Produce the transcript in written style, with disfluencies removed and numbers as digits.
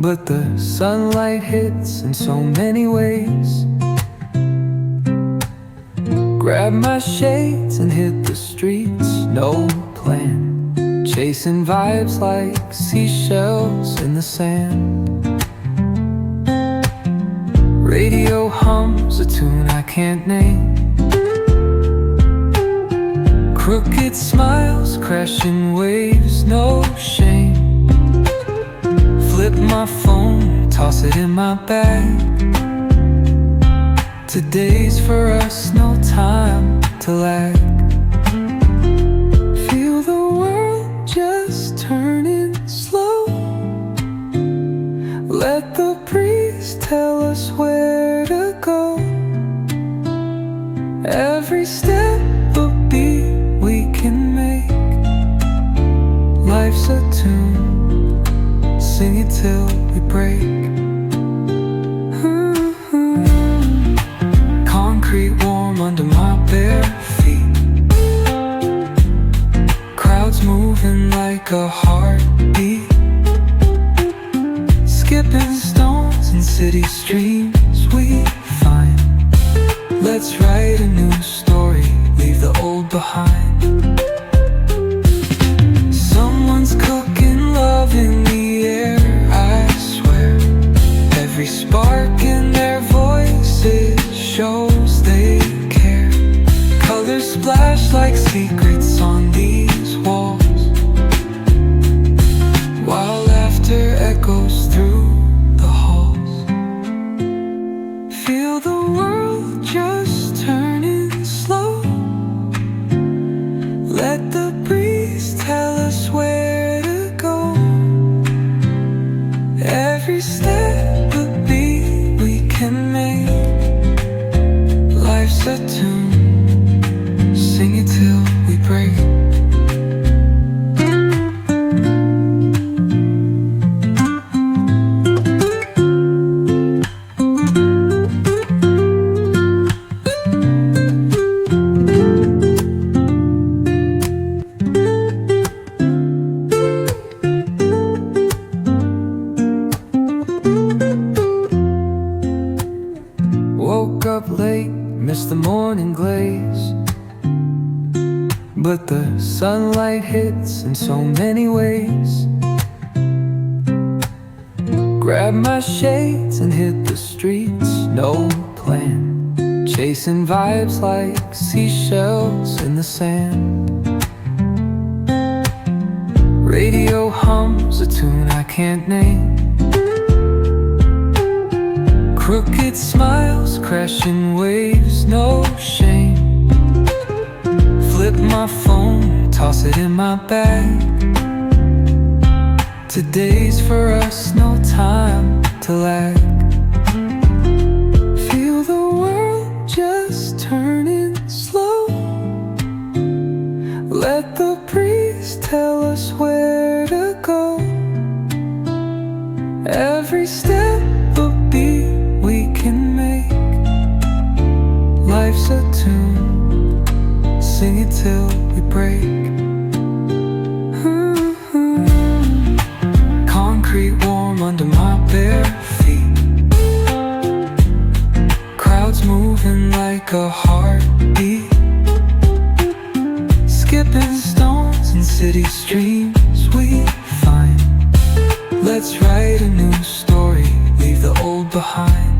but the sunlight hits in so many ways. Grab my shades and hit the streets, no plan, chasing vibes like seashells in the sand. Radio hums a tune I can't name. Crooked smiles, crashing waves, no shame. Flip my phone, toss it in my bag. Today's for us, no time to lag. Feel the world just turning slow. Let the breeze tell us where to go. Every step a beat we can make. Life's a tune, sing it till we break. Concrete warm under my bare feet. Crowds moving like a heartbeat. Skipping stones in city streams we find. Let's write a new story, leave the old behind. Someone's cooking love in the air, I swear. Every spark in their voices shows they care. Colors splash like secrets on these walls, while laughter echoes through the halls. Feel the world just turning slow. Let the breeze tell us where to go. Every step a beat we can make. Life's a tune, sing it till we break. Woke up late, missed the morning glaze, but the sunlight hits in so many ways. Grab my shades and hit the streets, no plan, chasing vibes like seashells in the sand. Radio hums a tune I can't name. Crooked smiles, crashing waves, no shame. Flip my phone, toss it in my bag. Today's for us, no time to lag. Feel the world just turning slow. Let the breeze tell us where to go. Every step a beat we can make. Life's a tune, sing it till we break. Concrete warm under my bare feet. Crowds moving like a heartbeat. Skipping stones in city streams we find. Let's write a new story, leave the old behind.